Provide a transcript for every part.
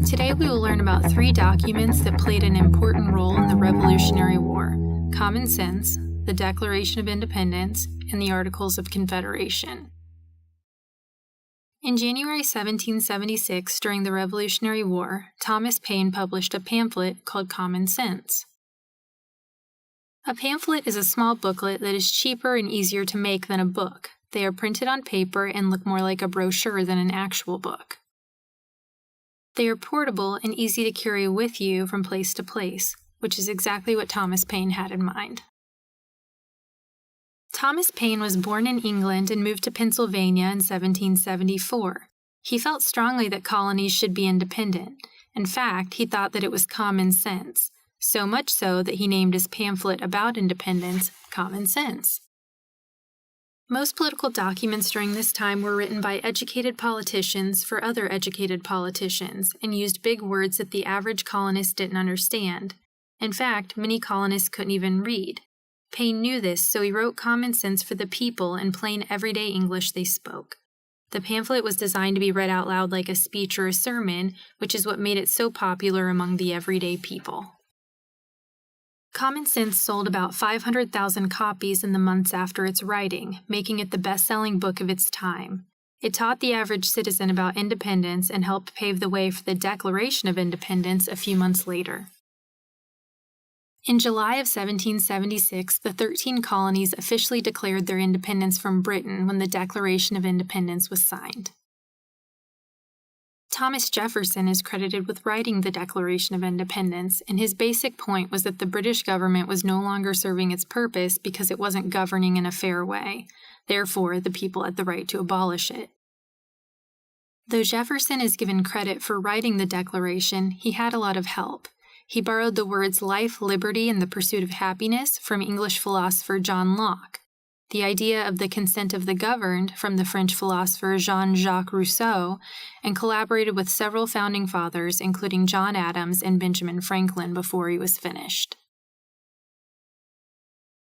Today we will learn about 3 documents that played an important role in the Revolutionary War: Common Sense, the Declaration of Independence, and the Articles of Confederation. In January 1776, during the Revolutionary War, Thomas Paine published a pamphlet called Common Sense. A pamphlet is a small booklet that is cheaper and easier to make than a book. They are printed on paper and look more like a brochure than an actual book. They are portable and easy to carry with you from place to place, which is exactly what Thomas Paine had in mind. Thomas Paine was born in England and moved to Pennsylvania in 1774. He felt strongly that colonies should be independent. In fact, he thought that it was common sense, so much so that he named his pamphlet about independence Common Sense. Most political documents during this time were written by educated politicians for other educated politicians and used big words that the average colonist didn't understand. In fact, many colonists couldn't even read. Paine knew this, so he wrote Common Sense for the people in plain everyday English they spoke. The pamphlet was designed to be read out loud like a speech or a sermon, which is what made it so popular among the everyday people. Common Sense sold about 500,000 copies in the months after its writing, making it the best-selling book of its time. It taught the average citizen about independence and helped pave the way for the Declaration of Independence a few months later. In July of 1776, the 13 colonies officially declared their independence from Britain when the Declaration of Independence was signed. Thomas Jefferson is credited with writing the Declaration of Independence, and his basic point was that the British government was no longer serving its purpose because it wasn't governing in a fair way. Therefore, the people had the right to abolish it. Though Jefferson is given credit for writing the Declaration, he had a lot of help. He borrowed the words life, liberty, and the pursuit of happiness from English philosopher John Locke, the idea of the consent of the governed from the French philosopher Jean-Jacques Rousseau, and collaborated with several founding fathers, including John Adams and Benjamin Franklin, before he was finished.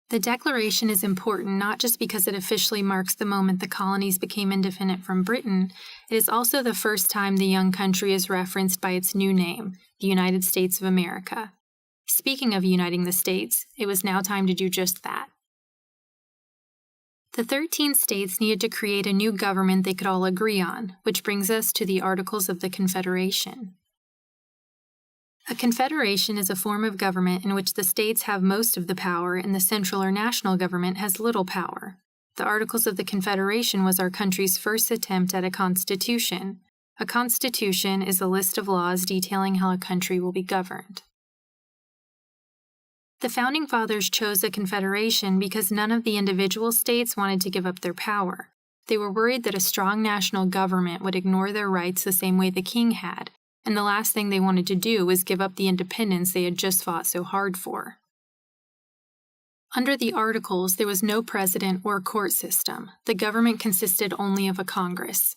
The Declaration is important not just because it officially marks the moment the colonies became independent from Britain, it is also the first time the young country is referenced by its new name, the United States of America. Speaking of uniting the states, it was now time to do just that. The 13 states needed to create a new government they could all agree on, which brings us to the Articles of the Confederation. A confederation is a form of government in which the states have most of the power and the central or national government has little power. The Articles of the Confederation was our country's first attempt at a constitution. A constitution is a list of laws detailing how a country will be governed. The Founding Fathers chose a confederation because none of the individual states wanted to give up their power. They were worried that a strong national government would ignore their rights the same way the king had, and the last thing they wanted to do was give up the independence they had just fought so hard for. Under the Articles, there was no president or court system. The government consisted only of a Congress.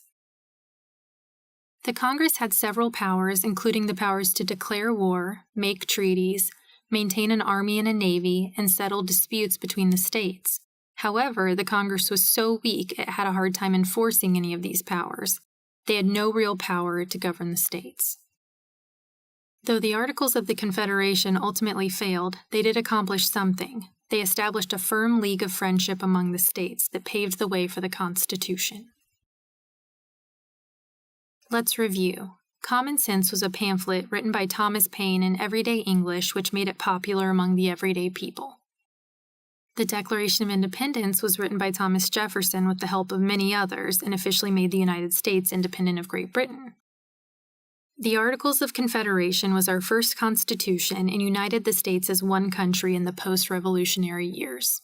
The Congress had several powers, including the powers to declare war, make treaties, maintain an army and a navy, and settle disputes between the states. However, the Congress was so weak it had a hard time enforcing any of these powers. They had no real power to govern the states. Though the Articles of the Confederation ultimately failed, they did accomplish something. They established a firm league of friendship among the states that paved the way for the Constitution. Let's review. Common Sense was a pamphlet written by Thomas Paine in everyday English which made it popular among the everyday people. The Declaration of Independence was written by Thomas Jefferson with the help of many others and officially made the United States independent of Great Britain. The Articles of Confederation was our first constitution and united the states as one country in the post-revolutionary years.